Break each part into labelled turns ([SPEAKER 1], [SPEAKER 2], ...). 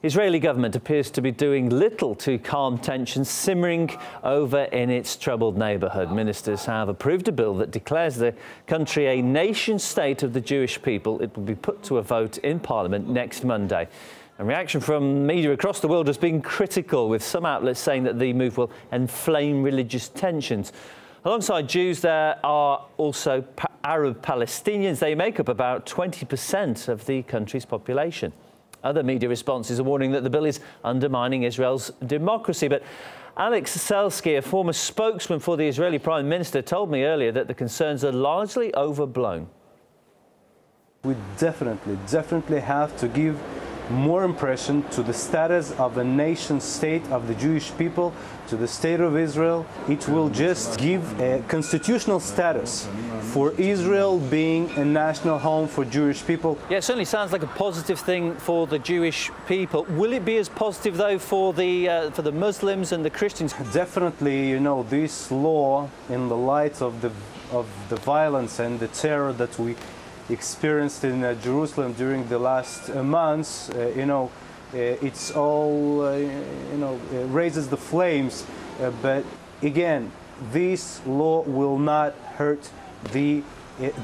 [SPEAKER 1] Israeli government appears to be doing little to calm tensions simmering over in its troubled neighbourhood. Ministers have approved a bill that declares the country a nation-state of the Jewish people. It will be put to a vote in Parliament next Monday. And reaction from media across the world has been critical, with some outlets saying that the move will inflame religious tensions. Alongside Jews, there are also Arab Palestinians. They make up about 20% of the country's population. Other media responses are warning that the bill is undermining Israel's democracy. But Alex Selsky, a former spokesman for the Israeli Prime Minister, told me earlier that the concerns are largely overblown.
[SPEAKER 2] We definitely have to give more impression to the status of a nation state of the Jewish people, to the state of Israel. It will just give a constitutional status for Israel being a national home for Jewish people.
[SPEAKER 1] Yeah, it certainly sounds like a positive thing for the Jewish people. Will it be as positive, though, for the Muslims and the Christians?
[SPEAKER 2] Definitely, you know, this law, in the light of the violence and the terror that we experienced in Jerusalem during the last months, it's all, raises the flames. But again, this law will not hurt the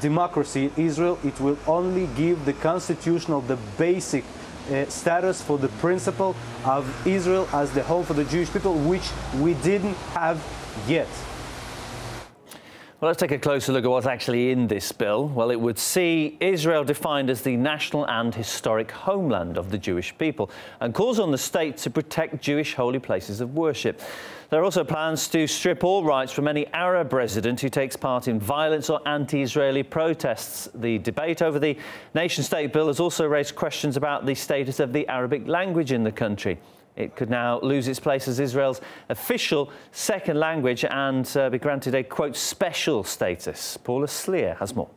[SPEAKER 2] democracy in Israel. It will only give the constitutional, the basic status for the principle of Israel as the home for the Jewish people, which we didn't have yet.
[SPEAKER 1] Well, let's take a closer look at what's actually in this bill. Well, it would see Israel defined as the national and historic homeland of the Jewish people and calls on the state to protect Jewish holy places of worship. There are also plans to strip all rights from any Arab resident who takes part in violence or anti-Israeli protests. The debate over the nation-state bill has also raised questions about the status of the Arabic language in the country. It could now lose its place as Israel's official second language and be granted a, quote, special status. Paula Sleer has more.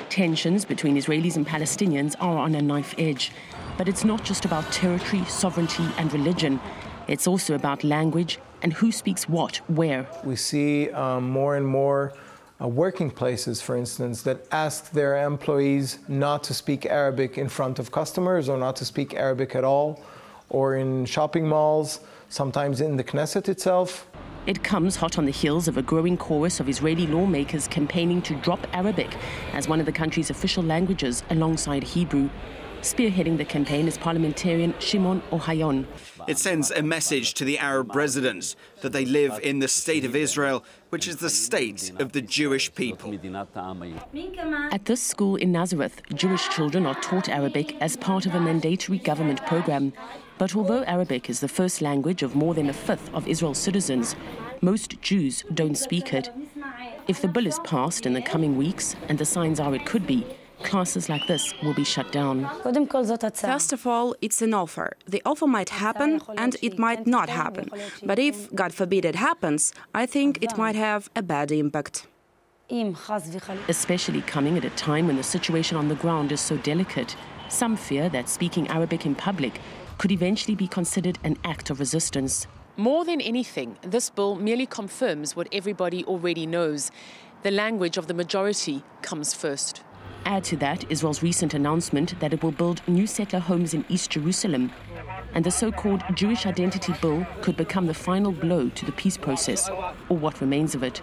[SPEAKER 3] Tensions between Israelis and Palestinians are on a knife edge. But it's not just about territory, sovereignty and religion. It's also about language and who speaks what, where.
[SPEAKER 4] We see more and more working places, for instance, that ask their employees not to speak Arabic in front of customers or not to speak Arabic at all, or in shopping malls, sometimes in the Knesset itself.
[SPEAKER 3] It comes hot on the heels of a growing chorus of Israeli lawmakers campaigning to drop Arabic as one of the country's official languages alongside Hebrew. Spearheading the campaign is parliamentarian Shimon Ohayon.
[SPEAKER 5] It sends a message to the Arab residents that they live in the state of Israel, which is the state of the Jewish people.
[SPEAKER 3] At this school in Nazareth, Jewish children are taught Arabic as part of a mandatory government program. But although Arabic is the first language of more than a fifth of Israel's citizens, most Jews don't speak it. If the bill is passed in the coming weeks, and the signs are it could be, classes like this will be shut down.
[SPEAKER 6] First of all, it's an offer. The offer might happen and it might not happen. But if, God forbid, it happens, I think it might have a bad impact.
[SPEAKER 3] Especially coming at a time when the situation on the ground is so delicate. Some fear that speaking Arabic in public could eventually be considered an act of resistance.
[SPEAKER 7] More than anything, this bill merely confirms what everybody already knows. The language of the majority comes first.
[SPEAKER 3] Add to that Israel's recent announcement that it will build new settler homes in East Jerusalem. And the so-called Jewish Identity Bill could become the final blow to the peace process, or what remains of it.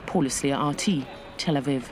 [SPEAKER 3] Paula Sleer, RT, Tel Aviv.